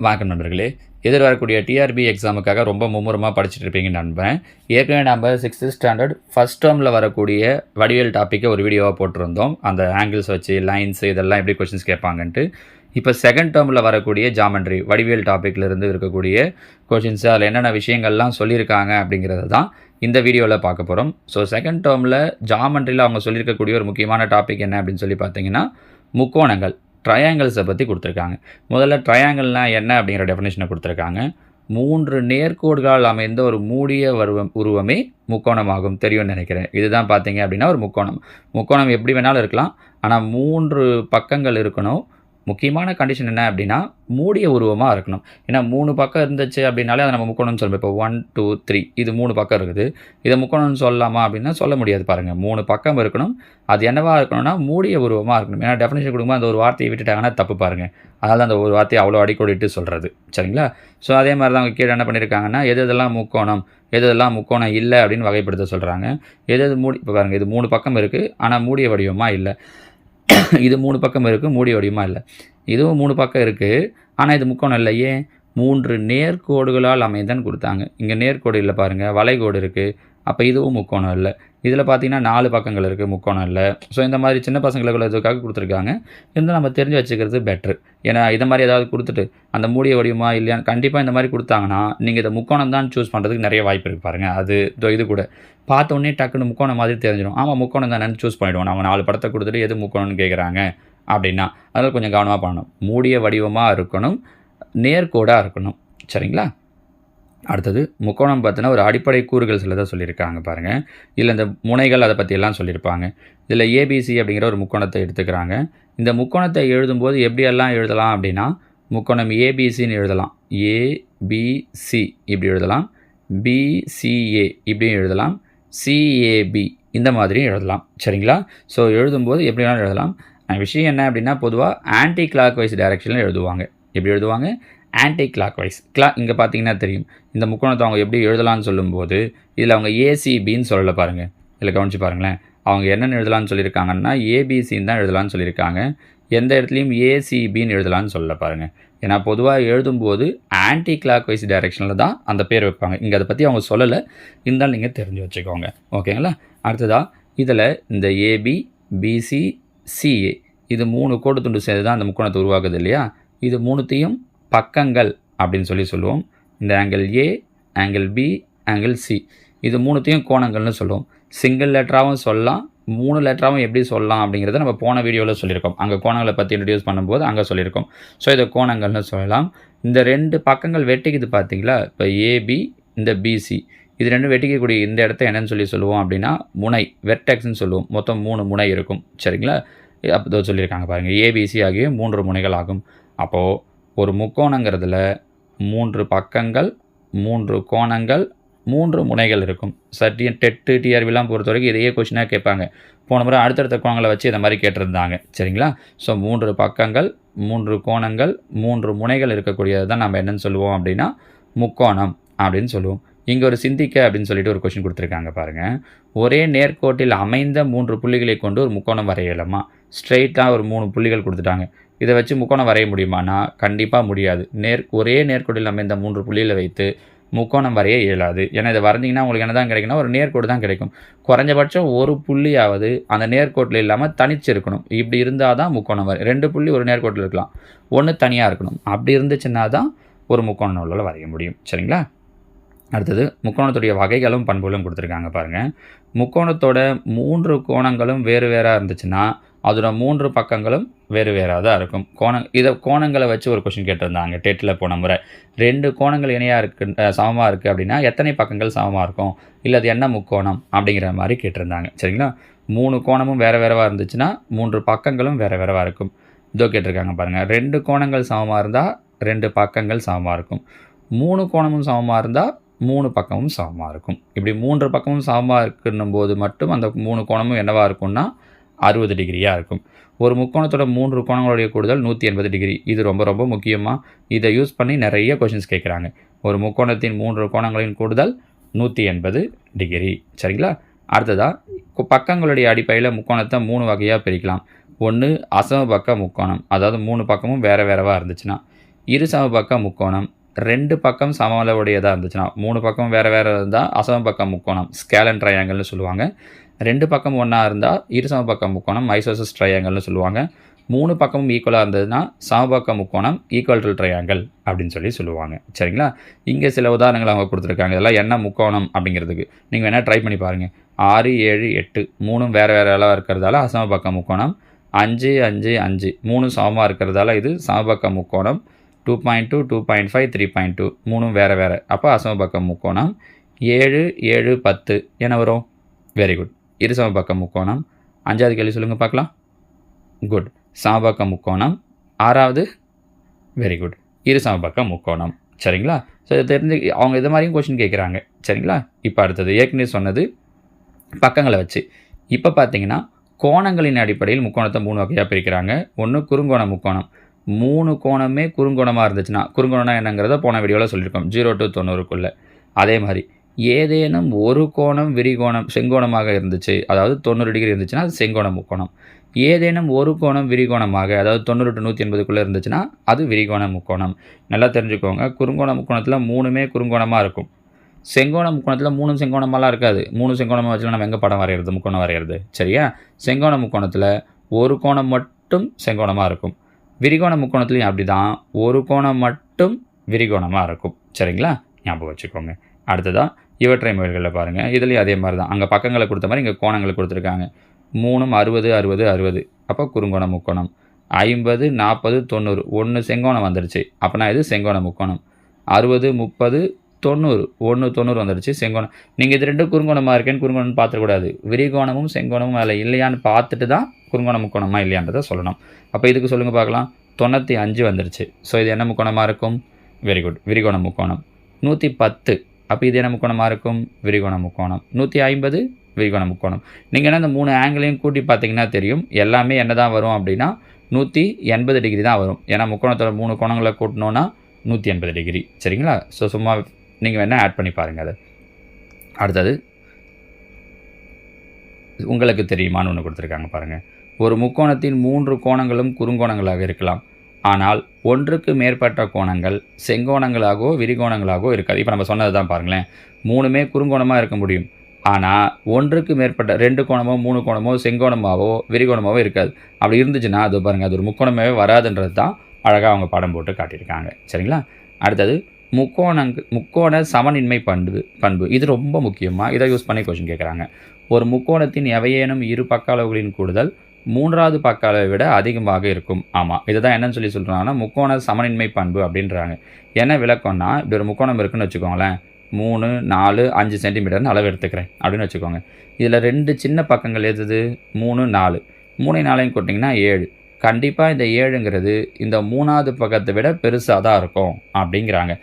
வணக்கம் நண்பர்களே. எதிர்வரக்கூடிய டிஆர்பி எக்ஸாமுக்காக ரொம்ப மும்முரமாக படிச்சுட்டு இருப்பீங்கன்னு நம்புறேன். ஏற்கனவே நம்ம 6th ஸ்டாண்டர்ட் ஃபர்ஸ்ட் டேர்மில் வரக்கூடிய வடிவியல் டாப்பிக்கை ஒரு வீடியோவாக போட்டிருந்தோம். அந்த ஆங்கிள்ஸ் வச்சு லைன்ஸ் இதெல்லாம் எப்படி கொஸ்டின்ஸ் கேட்பாங்கன்ட்டு. இப்போ செகண்ட் டேர்மில் வரக்கூடிய ஜாமெண்ட்ரி வடிவியல் டாப்பிக்லேருந்து இருக்கக்கூடிய கொஷின்ஸ் அதில் என்னென்ன விஷயங்கள்லாம் சொல்லியிருக்காங்க அப்படிங்கிறது தான் இந்த வீடியோவில் பார்க்க போகிறோம். ஸோ செகண்ட் டேர்மில் ஜாமெண்ட்ரியில் அவங்க சொல்லியிருக்கக்கூடிய ஒரு முக்கியமான டாபிக் என்ன அப்படின்னு சொல்லி பார்த்தீங்கன்னா முக்கோணங்கள், ட்ரையாங்கிள்ஸை பற்றி கொடுத்துருக்காங்க. முதல்ல ட்ரையாங்கிள்னால் என்ன அப்படிங்கிற டெஃபினேஷனை கொடுத்துருக்காங்க. 3 நேர்கோடுகளால் அமைந்த ஒரு மூடிய உருவமே முக்கோணமாகும். தெரியும்னு நினைக்கிறேன். இதுதான் பார்த்தீங்க அப்படின்னா ஒரு முக்கோணம். முக்கோணம் எப்படி வேணாலும் இருக்கலாம், ஆனால் 3 பக்கங்கள் இருக்கணும். முக்கியமான கண்டிஷன் என்ன அப்படின்னா மூடிய உருவமாக இருக்கணும். ஏன்னா 3 பக்கம் இருந்துச்சு அப்படின்னாலே அதை நம்ம முக்கோணம்னு சொல்லுவோம். இப்போ 1 2 3 இது 3 பக்கம் இருக்குது. இதை முக்கோணம்னு சொல்லலாமா அப்படின்னா சொல்ல முடியாது. பாருங்கள், 3 பக்கம் இருக்கணும். அது என்னவாக இருக்கணும்னா மூடிய உருவமாக இருக்கணும். ஏன்னா டெஃபினேஷன் கொடுக்கும்போது அந்த ஒரு வார்த்தையை விட்டுட்டாங்கன்னா தப்பு பாருங்கள். அதனால் அந்த ஒரு வார்த்தையை அவ்வளோ அடிக்கோடிட்டு சொல்கிறது. சரிங்களா? ஸோ அதே மாதிரி தான் அவங்க கீழே என்ன பண்ணியிருக்காங்கன்னா எதெல்லாம் முக்கோணம், எதெல்லாம் முக்கோணம் இல்லை அப்படின்னு வகைப்படுத்த சொல்கிறாங்க. எது மூடி, இப்போ பாருங்கள், இது 3 பக்கம் இருக்குது ஆனால் மூடிய வடிவமாக இல்லை. இது 3 பக்கம் இருக்குது, மூடிய வடிவமாக இல்லை. இதுவும் 3 பக்கம் இருக்குது ஆனால் இது முக்கோணம் இல்லை. ஏன்? 3 நேர்கோடுகளால் அமைந்தன்னு கொடுத்தாங்க. இங்கே நேர்கோடு இல்லை பாருங்கள், வளைகோடு இருக்குது. அப்போ இதுவும் முக்கோணம் இல்லை. இதில் பார்த்தீங்கன்னா 4 பக்கங்கள் இருக்குது, முக்கோணம் இல்லை. ஸோ இந்த மாதிரி சின்ன பசங்களுக்குள்ளதுக்காக கொடுத்துருக்காங்க. இருந்தால் நம்ம தெரிஞ்சு வச்சுக்கிறது பெட்ரு. ஏன்னா இதை மாதிரி ஏதாவது கொடுத்துட்டு அந்த மூடிய வடிவமா இல்லையான்னு கண்டிப்பாக இந்த மாதிரி கொடுத்தாங்கன்னா நீங்கள் இதை முக்கோணம் தான் சூஸ் பண்ணுறதுக்கு நிறைய வாய்ப்பு இருக்குது பாருங்கள். அது இது கூட பார்த்தோன்னே டக்குன்னு முக்கோணம் மாதிரி தெரிஞ்சிடும். ஆமாம் முக்கோணம் தானேன்னு சூஸ் பண்ணிவிடுவோம். நம்ம 4 படத்தை கொடுத்துட்டு எது முக்கோணம்னு கேட்குறாங்க அப்படின்னா அதனால் கொஞ்சம் கவனமாக பண்ணணும். மூடிய வடிவமாக இருக்கணும், நேர்கோடாக இருக்கணும். சரிங்களா? அடுத்தது முக்கோணம் பார்த்தீங்கன்னா ஒரு அடிப்படை கூறுகள் சில தான் சொல்லியிருக்காங்க பாருங்கள். இதில் இந்த முனைகள் அதை பற்றியெல்லாம் சொல்லியிருப்பாங்க. இதில் ஏபிசி அப்படிங்கிற ஒரு முக்கோணத்தை எடுத்துக்கிறாங்க. இந்த முக்கோணத்தை எழுதும்போது எப்படியெல்லாம் எழுதலாம் அப்படின்னா முக்கோணம் ஏபிசின்னு எழுதலாம். ஏபிசி இப்படி எழுதலாம், பிசிஏ இப்படியும் எழுதலாம், சிஏபி இந்த மாதிரியும் எழுதலாம். சரிங்களா? ஸோ எழுதும்போது எப்படி வேணாலும் எழுதலாம். விஷயம் என்ன அப்படின்னா பொதுவாக ஆன்டி கிளாக் வைஸ் டைரெக்ஷனில் எழுதுவாங்க. எப்படி எழுதுவாங்க? Anticlockwise. இங்கே பார்த்தீங்கன்னா தெரியும். இந்த முக்கோணத்தை அவங்க எப்படி எழுதலாம்னு சொல்லும்போது இதில் அவங்க ஏசிபின்னு சொல்லலை பாருங்கள். இதில் கவனித்து பாருங்களேன். அவங்க என்னென்னு எழுதலாம்னு சொல்லியிருக்காங்கன்னா ஏபிசின்னு தான் எழுதலாம்னு சொல்லியிருக்காங்க. எந்த இடத்துலையும் ஏசிபின்னு எழுதலாம்னு சொல்லலை பாருங்கள். ஏன்னா பொதுவாக எழுதும்போது ஆன்டி கிளாக் வைஸ் டைரெக்ஷனில் தான் அந்த பேர் வைப்பாங்க. இங்கே அதை பற்றி அவங்க சொல்லலை. இருந்தாலும் நீங்கள் தெரிஞ்சு வச்சுக்கோங்க. ஓகேங்களா? அடுத்ததாக இதில் இந்த ஏபி, பிசி, சிஏ இது 3 கோடு துண்டு சேர்ந்து தான் அந்த முக்கோணத்தை உருவாக்குது இல்லையா? இது 3த்தையும் பக்கங்கள் அப்படின்னு சொல்லுவோம். இந்த angle A, angle B, angle C இது 3த்தையும் கோணங்கள்னு சொல்லுவோம். சிங்கிள் லெட்டராகவும் சொல்லலாம், 3 லெட்டராகவும் எப்படி சொல்லலாம் அப்படிங்கிறத நம்ம போன வீடியோவில் சொல்லியிருக்கோம். அங்கே கோணங்களை பற்றி இன்ட்ரடியூஸ் பண்ணும்போது அங்கே சொல்லியிருக்கோம். ஸோ இதை கோணங்கள்னு சொல்லலாம். இந்த 2 பக்கங்கள் வெட்டிக்குது பார்த்தீங்களா? இப்போ ஏபி, இந்த பிசி இது 2 வெட்டிக்கக்கூடிய இந்த இடத்த என்னன்னு சொல்லுவோம் அப்படின்னா முனை, வெர்டெக்ஸ்ன்னு சொல்லுவோம். மொத்தம் 3 முனை இருக்கும். சரிங்களா? அப்போ சொல்லியிருக்காங்க பாருங்கள். ஏபிசி ஆகிய 3 முனைகள் ஆகும். அப்போது ஒரு முக்கோணங்கிறதுல 3 பக்கங்கள், 3 கோணங்கள், 3 முனைகள் இருக்கும். டெட்டு டிஆர்பிலாம் பொறுத்த வரைக்கும் இதையே கொஸ்டினாக கேட்பாங்க. போன முறை அடுத்தடுத்த கோணங்களை வச்சு இந்த மாதிரி கேட்டிருந்தாங்க. சரிங்களா? ஸோ 3 பக்கங்கள், 3 கோணங்கள், 3 முனைகள் இருக்கக்கூடியது தான் நம்ம என்னென்னு சொல்லுவோம் அப்படின்னா முக்கோணம் அப்படின்னு சொல்லுவோம். இங்கே ஒரு சிந்திக்க அப்படின்னு சொல்லிட்டு ஒரு கொஸ்டின் கொடுத்துருக்காங்க பாருங்கள். ஒரே நேர்கோட்டில் அமைந்த 3 புள்ளிகளை கொண்டு ஒரு முக்கோணம் வரையலாமா? ஸ்ட்ரெயிட்டாக ஒரு 3 புள்ளிகள் கொடுத்துட்டாங்க. இதை வச்சு முக்கோணம் வரைய முடியுமானா கண்டிப்பாக முடியாது. ஒரே நேர்கோட்டில் அமைந்த 3 புள்ளிகளை வைத்து முக்கோணம் வரைய இயலாது. ஏன்னா இதை வரைஞ்சிங்கன்னா உங்களுக்கு என்ன தான் கிடைக்குன்னா ஒரு நேர்கோடு தான் கிடைக்கும். குறைஞ்சபட்சம் ஒரு புள்ளியாவது அந்த நேர்கோட்டில் இல்லாமல் தனிச்சு இருக்கணும். இப்படி இருந்தால் தான் முக்கோணம் வரையும். 2 புள்ளி ஒரு நேர்கோட்டில் இருக்கலாம், ஒன்று தனியாக இருக்கணும். அப்படி இருந்துச்சுன்னா தான் ஒரு முக்கோண நூலில் வரைய முடியும். சரிங்களா? அடுத்தது முக்கோணத்துடைய வகைகளும் பண்புகளும் கொடுத்துருக்காங்க பாருங்கள். முக்கோணத்தோட 3 கோணங்களும் வேறு வேறாக இருந்துச்சுன்னா அதோட 3 பக்கங்களும் வேறு வேறாக தான் இருக்கும். இதை கோணங்களை வச்சு ஒரு கொஸ்டின் கேட்டிருந்தாங்க டெட்டில் போன முறை. 2 கோணங்கள் இணையாக இருக்குது, சமமாக இருக்குது அப்படின்னா எத்தனை பக்கங்கள் சமமாக இருக்கும், இல்லை அது என்ன முக்கோணம் அப்படிங்கிற மாதிரி கேட்டிருந்தாங்க. சரிங்களா? 3 கோணமும் வேறு வேறவாக இருந்துச்சுன்னா 3 பக்கங்களும் வேறு வேறவாக இருக்கும். இதோ கேட்டிருக்காங்க பாருங்கள். 2 கோணங்கள் சமமாக இருந்தால் 2 பக்கங்கள் சமமாக இருக்கும். 3 கோணமும் சமமாக இருந்தால் 3 பக்கமும் சமமாக இருக்கும். இப்படி 3 பக்கமும் சமமாக இருக்குன்னும் போது மட்டும் அந்த 3 கோணமும் என்னவாக இருக்கும்னா 60 டிகிரியாக இருக்கும். ஒரு முக்கோணத்தோட 3 கோணங்களுடைய கூடுதல் 180 டிகிரி. இது ரொம்ப ரொம்ப முக்கியமாக இதை யூஸ் பண்ணி நிறைய கொஷின்ஸ் கேட்குறாங்க. ஒரு முக்கோணத்தின் 3 கோணங்களின் கூடுதல் 180 டிகிரி. சரிங்களா? அடுத்ததாக பக்கங்களுடைய அடிப்படையில் முக்கோணத்தை 3 வகையாக பிரிக்கலாம். ஒன்று அசமபக்க முக்கோணம், அதாவது 3 பக்கமும் வேறு வேறவாக இருந்துச்சுன்னா. இரு சமபக்க முக்கோணம் 2 பக்கம் சம அளவுடையதாக இருந்துச்சுன்னா 3 பக்கம் வேறு வேறு இருந்தால் அசமபக்க முக்கோணம் ஸ்கேலன் ட்ரையாங்கிள்னு சொல்லுவாங்க. 2 பக்கம் ஒன்றா இருந்தால் இரு சமபக்க முக்கோணம் ஐசோசஸ் ட்ரையாங்கிள்னு சொல்லுவாங்க. 3 பக்கமும் ஈக்குவலாக இருந்ததுன்னா சமபக்க முக்கோணம் ஈக்குவல் ட்ரையாங்கிள் அப்படின்னு சொல்லுவாங்க. சரிங்களா? இங்கே சில உதாரணங்கள் அவங்க கொடுத்துருக்காங்க. இதெல்லாம் என்ன முக்கோணம் அப்படிங்கிறதுக்கு நீங்கள் வேணால் ட்ரை பண்ணி பாருங்கள். 6, 7, 8 3ம் வேறு வேறு அளவாக இருக்கிறதால அசமபக்க முக்கோணம். 5, 5, 5 3 சமமாக இருக்கிறதால இது சமபக்க முக்கோணம். 2.2, 2.5, 3.2 3ம் வேறு வேறு, அப்போ அசமபக்க முக்கோணம். 7, 7, 10 என்ன வரும்? வெரி குட், இரு சமபக்க முக்கோணம். 5வது கேள்வி சொல்லுங்கள் பார்க்கலாம். குட், சமபக்க முக்கோணம். 6வது வெரி குட், இரு சமபக்க முக்கோணம். சரிங்களா? ஸோ இதை தெரிஞ்சு அவங்க இது மாதிரியும் கொஷின் கேட்குறாங்க. சரிங்களா? இப்போ அடுத்தது ஏற்கனவே சொன்னது பக்கங்களை வச்சு. இப்போ பார்த்தீங்கன்னா கோணங்களின் அடிப்படையில் முக்கோணத்தை 3 வகையாக பிரிக்கிறாங்க. ஒன்று குறுங்கோண முக்கோணம். 3 கோணமே குறுங்கோணமாக இருந்துச்சுன்னா, குறுங்கோணம்னா என்னங்கிறத போன வீடியோவில் சொல்லியிருக்கோம், 0 to 90க்குள்ளே. அதே மாதிரி ஏதேனும் ஒரு கோணம் விரிகோணம் செங்கோணமாக இருந்துச்சு, அதாவது 90 டிகிரி இருந்துச்சுன்னா அது செங்கோண முக்கோணம். ஏதேனும் ஒரு கோணம் விரிகோணமாக, அதாவது 90 to 180க்குள்ளே இருந்துச்சுன்னா அது விரிகோண முக்கோணம். நல்லா தெரிஞ்சுக்கோங்க, குறுங்கோண முக்கோணத்தில் 3மே குறுங்கோணமாக இருக்கும். செங்கோண முக்கோணத்தில் 3 செங்கோணமெல்லாம் இருக்காது. 3 செங்கோணமாக வச்சுலாம் நம்ம எங்கே படம் வரைகிறது, முக்கோணம் வரைகிறது? சரியா? செங்கோண முக்கோணத்தில் ஒரு கோணம் மட்டும் செங்கோணமாக இருக்கும். விரிகோண முக்கோணத்துலையும் அப்படி தான், ஒரு கோணம் மட்டும் விரிகோணமாக இருக்கும். சரிங்களா? ஞாபகம் வச்சுக்கோங்க. அடுத்ததாக இவற்றை முயல்களில் பாருங்கள். இதுலேயும் அதே மாதிரி தான், அங்கே பக்கங்களை கொடுத்த மாதிரி இங்கே கோணங்களை கொடுத்துருக்காங்க. 3ம் 60, 60, 60, அப்போ குறுங்கோண முக்கோணம். 50, 40, 90 1 செங்கோணம் வந்துடுச்சு, அப்போனா இது செங்கோண முக்கோணம். 60, 30, 90 1 90 வந்துடுச்சு செங்கோணம். நீங்கள் இது 2 குறுங்கோணமாக இருக்கேன்னு குறுங்கோணம்னு பார்த்துக்கூடாது. விரிகோணமும் செங்கோணமும் அதில் இல்லையான்னு பார்த்துட்டு தான் குறுங்கோண முக்கோணமாக இல்லையான்றதை சொல்லணும். அப்போ இதுக்கு சொல்லுங்கள் பார்க்கலாம். 95 வந்துடுச்சு. ஸோ இது என்ன முக்கோணமாக இருக்கும்? வெரி குட், விரிகோண முக்கோணம். 110, அப்போ இது என்ன முக்கோணமாக இருக்கும்? விரிகோண முக்கோணம். 150 விரிகோண முக்கோணம். நீங்கள் என்ன இந்த 3 ஆங்கிளையும் கூட்டி பார்த்தீங்கன்னா தெரியும், எல்லாமே என்ன தான் வரும் அப்படின்னா 180 டிகிரி தான் வரும். ஏன்னா முக்கோணத்தோட 3 கோணங்களை கூட்டினோன்னா 180 டிகிரி. சரிங்களா? ஸோ சும்மா நீங்கள் வேணால் ஆட் பண்ணி பாருங்கள் அதை. அடுத்தது உங்களுக்கு தெரியுமான்னு ஒன்று கொடுத்துருக்காங்க பாருங்கள். ஒரு முக்கோணத்தின் 3 கோணங்களும் குறுங்கோணங்களாக இருக்கலாம், ஆனால் ஒன்றுக்கு மேற்பட்ட கோணங்கள் செங்கோணங்களாகவோ விரிகோணங்களாகவோ இருக்காது. இப்போ நம்ம சொன்னது தான் பாருங்களேன், 3மே குறுங்கோணமாக இருக்க முடியும், ஆனால் ஒன்றுக்கு மேற்பட்ட 2 கோணமோ 3 கோணமோ செங்கோணமாகவோ விரிகோணமாகவோ இருக்காது. அப்படி இருந்துச்சுன்னா அது பாருங்கள், அது ஒரு முக்கோணமே வராதுன்றது தான் அழகாக அவங்க படம் போட்டு காட்டியிருக்காங்க. சரிங்களா? அடுத்தது முக்கோண சமனின்மை பண்பு. இது ரொம்ப முக்கியமாக, இதை யூஸ் பண்ணி கொஸ்டின் கேட்குறாங்க. ஒரு முக்கோணத்தின் எவையேனும் இரு பக்க அளவுகளின் கூடுதல் 3வது பக்க அளவை விட அதிகமாக இருக்கும். ஆமாம், இதை தான் என்னன்னு சொல்கிறாங்கன்னா முக்கோண சமனின்மை பண்பு அப்படின்றாங்க. என்ன விளக்கம்னா, இப்படி ஒரு முக்கோணம் இருக்குன்னு வச்சுக்கோங்களேன், 3, 4, 5 சென்டிமீட்டர்னு அளவு எடுத்துக்கிறேன் அப்படின்னு வச்சுக்கோங்க. இதில் 2 சின்ன பக்கங்கள் எது? 3, 4. 3, 4 கூட்டிங்கன்னா 7. கண்டிப்பாக இந்த 7ங்கிறது இந்த 3வது பக்கத்தை விட பெருசாக தான் இருக்கும் அப்படிங்கிறாங்க.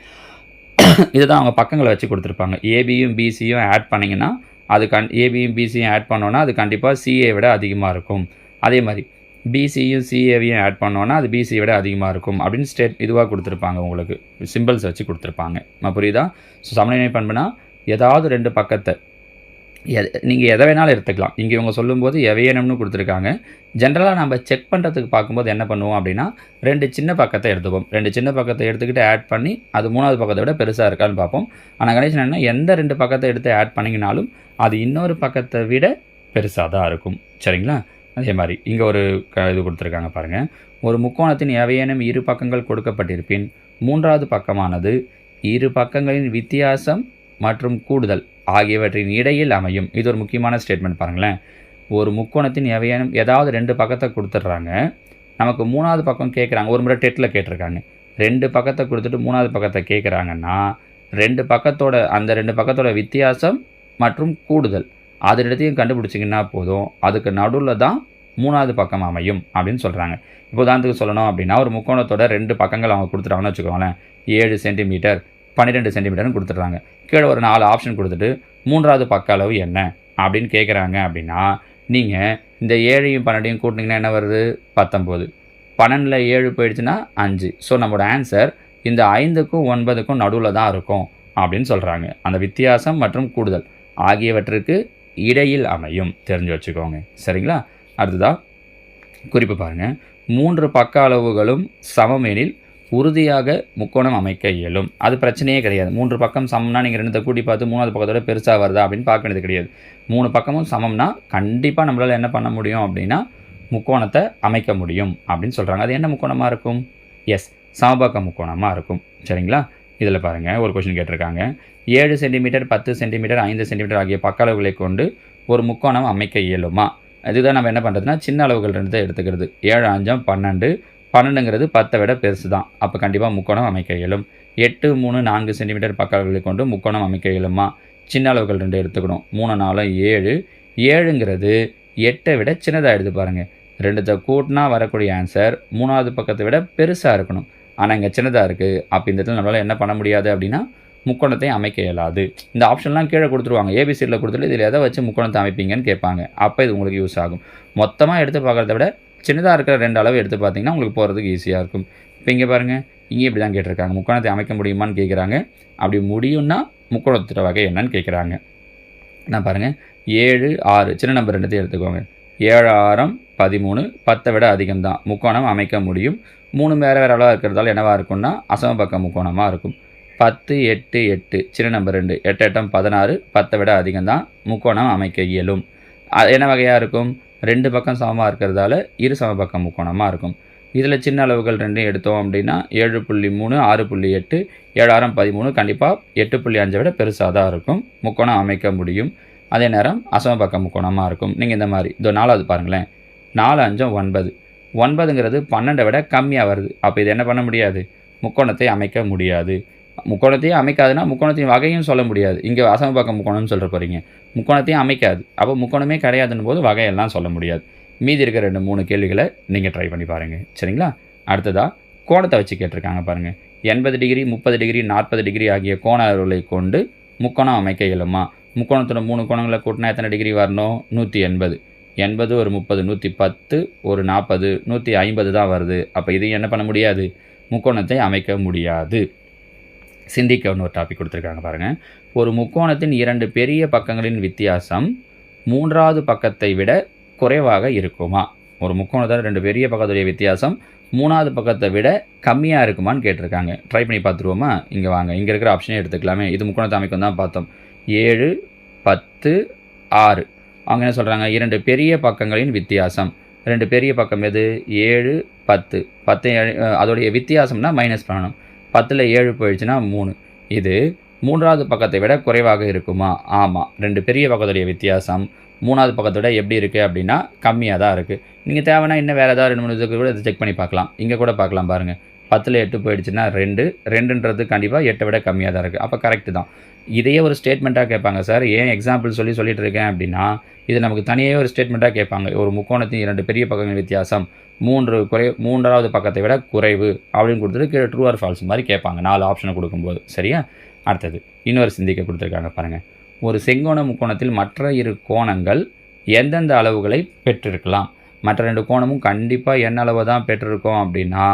இதுதான் அவங்க பக்கங்களை வச்சு கொடுத்துருப்பாங்க. ஏபியும் பிசியும் ஆட் பண்ணிங்கன்னா அது ஏபியும் பிசியும் ஆட் பண்ணோன்னா அது கண்டிப்பாக சிஏ விட அதிகமாக இருக்கும். அதே மாதிரி பிசியும் சிஏவையும் ஆட் பண்ணோன்னா அது பிசியை விட அதிகமாக இருக்கும் அப்படின்னு இதுவாக கொடுத்துருப்பாங்க, உங்களுக்கு சிம்பிள்ஸ் வச்சு கொடுத்துருப்பாங்க. புரியுதா? ஸோ சமநிலை பண்புனா ஏதாவது 2 பக்கத்தை நீங்கள் எதை வேணாலும் எடுத்துக்கலாம். இங்கே இவங்க சொல்லும்போது எவையேனும்னு கொடுத்துருக்காங்க. ஜென்ரலாக நம்ம செக் பண்ணுறதுக்கு பார்க்கும்போது என்ன பண்ணுவோம் அப்படின்னா 2 சின்ன பக்கத்தை எடுத்துப்போம். 2 சின்ன பக்கத்தை எடுத்துக்கிட்டு ஆட் பண்ணி அது 3வது பக்கத்தை விட பெருசாக இருக்கான்னு பார்ப்போம். ஆனால் கண்டிஷன் என்ன, எந்த 2 பக்கத்தை எடுத்து ஆட் பண்ணிங்கனாலும் அது இன்னொரு பக்கத்தை விட பெருசாக தான் இருக்கும். சரிங்களா? அதே மாதிரி இங்கே ஒரு இது கொடுத்துருக்காங்க பாருங்கள். ஒரு முக்கோணத்தின் எவையேனும் இரு பக்கங்கள் கொடுக்கப்பட்டிருப்பின் 3வது பக்கமானது இரு பக்கங்களின் வித்தியாசம் மற்றும் கூடுதல் ஆகியவற்றின் இடையில் அமையும். இது ஒரு முக்கியமான ஸ்டேட்மெண்ட் பாருங்களேன். ஒரு முக்கோணத்தின் எவையேனும் ஏதாவது 2 பக்கத்தை கொடுத்துட்றாங்க, நமக்கு 3வது பக்கம் கேட்குறாங்க. ஒரு முறை டெட்டில் கேட்டிருக்காங்க, 2 பக்கத்தை கொடுத்துட்டு 3வது பக்கத்தை கேட்குறாங்கன்னா அந்த 2 பக்கத்தோட வித்தியாசம் மற்றும் கூடுதல் அது இடத்தையும் கண்டுபிடிச்சிங்கன்னா போதும், அதுக்கு நடுவில் தான் 3வது பக்கம் அமையும் அப்படின்னு சொல்கிறாங்க. இப்போ உதாரணத்துக்கு சொல்லணும் அப்படின்னா, ஒரு முக்கோணத்தோட 2 பக்கங்கள் அவங்க கொடுத்துட்டாங்கன்னு வச்சுக்கோங்களேன். 7 சென்டிமீட்டர் 12 சென்டிமீட்டர்னு கொடுத்துட்றாங்க. கீழே ஒரு 4 ஆப்ஷன் கொடுத்துட்டு 3வது பக்க அளவு என்ன அப்படின்னு கேட்குறாங்க அப்படின்னா, நீங்கள் இந்த 7ஐயும் 12ஐயும் கூட்டினீங்கன்னா என்ன வருது? 19. 12ல் 7 போயிடுச்சுன்னா 5. ஸோ நம்மளோட ஆன்சர் இந்த 5க்கும் 9க்கும் நடுவில் தான் இருக்கும் அப்படின்னு சொல்கிறாங்க. அந்த வித்தியாசம் மற்றும் கூடுதல் ஆகியவற்றுக்கு இடையில் அமையும், தெரிஞ்சு வச்சுக்கோங்க. சரிங்களா? அடுத்ததாக குறிப்பு பாருங்கள். 3 பக்க அளவுகளும் சமமெனில் உறுதியாக முக்கோணம் அமைக்க இயலும். அது பிரச்சனையே கிடையாது. 3 பக்கம் சமம்னா நீங்கள் 2 கூட்டி பார்த்து 3வது பக்கத்தோட பெருசாக வருதா அப்படின்னு பார்க்க வேண்டியது கிடையாது. 3 பக்கமும் சமம்னா கண்டிப்பாக நம்மளால் என்ன பண்ண முடியும் அப்படின்னா முக்கோணத்தை அமைக்க முடியும் அப்படின்னு சொல்கிறாங்க. அது என்ன முக்கோணமாக இருக்கும்? எஸ், சமபக்க முக்கோணமாக இருக்கும். சரிங்களா? இதில் பாருங்கள், ஒரு கொஸ்டின் கேட்டிருக்காங்க. 7 சென்டிமீட்டர் 10 சென்டிமீட்டர் 5 சென்டிமீட்டர் ஆகிய பக்க அளவுகளை கொண்டு ஒரு முக்கோணம் அமைக்க இயலுமா? இதுதான் நம்ம என்ன பண்ணுறதுன்னா சின்ன அளவுகள் 2 எடுத்துக்கிறது. 7 5 12, 12ங்கிறது 10 விட பெருசு தான். அப்போ கண்டிப்பாக முக்கோணம் அமைக்க இயலும். 8 3 4 சென்டிமீட்டர் பக்க அளவுகளை கொண்டு முக்கோணம் அமைக்க இயலுமா? சின்ன அளவுகள் 2 எடுத்துக்கணும். 3 4 7, 7ங்கிறது 8 விட சின்னதாக எடுத்து பாருங்கள். 2 கூட்டினா வரக்கூடிய ஆன்சர் 3வது பக்கத்தை விட பெருசாக இருக்கணும். ஆனால் இங்கே சின்னதாக இருக்குது. அப்போ இந்த இடத்துல நம்மளால் என்ன பண்ண முடியாது அப்படின்னா முக்கோணத்தை அமைக்க இயலாது. இந்த ஆப்ஷன்லாம் கீழே கொடுத்துருவாங்க. ஏபிசியில் கொடுத்துட்டு இதில் எதை வச்சு முக்கோணத்தை அமைப்பீங்கன்னு கேட்பாங்க. அப்போ இது உங்களுக்கு யூஸ் ஆகும். மொத்தமாக எடுத்து பார்க்குறத விட சின்னதாக இருக்கிற 2 அளவு எடுத்து பார்த்தீங்கன்னா உங்களுக்கு போகிறதுக்கு ஈஸியாக இருக்கும். இப்போ இங்கே பாருங்கள், இங்கே இப்படி தான் கேட்டிருக்காங்க. முக்கோணத்தை அமைக்க முடியுமான்னு கேட்குறாங்க. அப்படி முடியும்னா முக்கோணத்திட்ட வகை என்னன்னு கேட்குறாங்க. நான் பாருங்கள், 7 6 சின்ன நம்பர் 2 எடுத்துக்கோங்க. 7 6 13, 10 விட அதிகம் தான். முக்கோணம் அமைக்க முடியும். 3 வேறு வேறு அளவாக இருக்கிறதால என்னவாக இருக்கும்னா அசமபக்க முக்கோணமாக இருக்கும். 10 8 8 சின்ன நம்பர் 2, 8 8 16, 10 விட அதிகம் தான். முக்கோணம் அமைக்க இயலும். என்ன வகையாக இருக்கும்? 2 பக்கம் சமமாக இருக்கிறதால இரு சமபக்க முக்கோணமாக இருக்கும். இதில் சின்ன அளவுகள் 2 எடுத்தோம் அப்படின்னா 7.3 6.8 7 6 13, கண்டிப்பாக 8.5 விட பெருசாக தான் இருக்கும். முக்கோணம் அமைக்க முடியும். அதே நேரம் அசமபக்க முக்கோணமாக இருக்கும். நீங்கள் இந்த மாதிரி இதோ 4வது பாருங்களேன். 4 5 9, 9ங்கிறது 12 விட கம்மியாக வருது. அப்போ இது என்ன பண்ண முடியாது? முக்கோணத்தை அமைக்க முடியாது. முக்கோணத்தையும் அமைக்காதுன்னா முக்கோணத்தின் வகையும் சொல்ல முடியாது. இங்கே அசமபக்க முக்கோணம்னு சொல்கிற போகிறீங்க. முக்கோணத்தையும் அமைக்காது. அப்போ முக்கோணமே கிடையாதுன்னு போது வகையெல்லாம் சொல்ல முடியாது. மீதி இருக்கிற 2 3 கேள்விகளை நீங்கள் ட்ரை பண்ணி பாருங்கள். சரிங்களா? அடுத்ததாக கோணத்தை வச்சு கேட்டிருக்காங்க பாருங்கள். 80 டிகிரி 30 டிகிரி 40 டிகிரி ஆகிய கோண அளவுகளை கொண்டு முக்கோணம் அமைக்க இயலுமா? முக்கோணத்தோட 3 கோணங்களை கூட்டினா எத்தனை டிகிரி வரணும்? 180. 80 ஒரு 30 110, ஒரு 40 150 தான் வருது. அப்போ இதையும் என்ன பண்ண முடியாது? முக்கோணத்தை அமைக்க முடியாது. சிந்திக்க ஒரு டாபிக் கொடுத்துருக்காங்க பாருங்கள். ஒரு முக்கோணத்தின் 2 பெரிய பக்கங்களின் வித்தியாசம் 3வது பக்கத்தை விட குறைவாக இருக்குமா? ஒரு முக்கோணத்தில் 2 பெரிய பக்கத்துடைய வித்தியாசம் 3வது பக்கத்தை விட கம்மியாக இருக்குமான்னு கேட்டிருக்காங்க. ட்ரை பண்ணி பார்த்துருவோமா? இங்கே வாங்க, இங்கே இருக்கிற ஆப்ஷனே எடுத்துக்கலாமே. இது முக்கோணத்தை அமைக்கும் தான் பார்த்தோம். 7 10 6. அவங்க என்ன சொல்கிறாங்க? 2 பெரிய பக்கங்களின் வித்தியாசம். 2 பெரிய பக்கம் எது? 7 10. 10 அதோடைய வித்தியாசம்னா மைனஸ் பண்ணணும். 10ல் 7 போயிடுச்சுன்னா 3. இது 3வது பக்கத்தை விட குறைவாக இருக்குமா? ஆமாம். 2 பெரிய பக்கத்துடைய வித்தியாசம் 3வது பக்கத்தோட எப்படி இருக்குது அப்படின்னா கம்மியாக தான் இருக்குது. நீங்கள் தேவைன்னா இன்னும் வேறு ஏதாவது 2 3 இதுக்கு கூட இதை செக் பண்ணி பார்க்கலாம். இங்கே கூட பார்க்கலாம் பாருங்கள். 10ல் 8 போயிடுச்சுன்னா 2, 2ன்றது கண்டிப்பாக 8 விட கம்மியாக தான் இருக்குது. அப்போ கரெக்டு தான். இதையே ஒரு ஸ்டேட்மெண்ட்டாக கேட்பாங்க. சார் ஏன் எக்ஸாம்பிள் சொல்லிட்டு இருக்கேன் அப்படின்னா இது நமக்கு தனியாக ஒரு ஸ்டேட்மெண்ட்டாக கேட்பாங்க. ஒரு முக்கோணத்தின் 2 பெரிய பக்கங்கள் வித்தியாசம் 3வது பக்கத்தை விட குறைவு அப்படின்னு கொடுத்துட்டு கீழே ட்ரூ ஆர் ஃபால்ஸ் மாதிரி கேட்பாங்க 4 ஆப்ஷனை கொடுக்கும்போது. சரியா? அடுத்தது இன்னொரு சிந்திக்க கொடுத்துருக்காங்க பாருங்கள். ஒரு செங்கோண முக்கோணத்தில் மற்ற 2 கோணங்கள் எந்தெந்த அளவுகளை பெற்றிருக்கலாம்? மற்ற 2 கோணமும் கண்டிப்பாக என்ன அளவை தான் பெற்றிருக்கோம் அப்படின்னா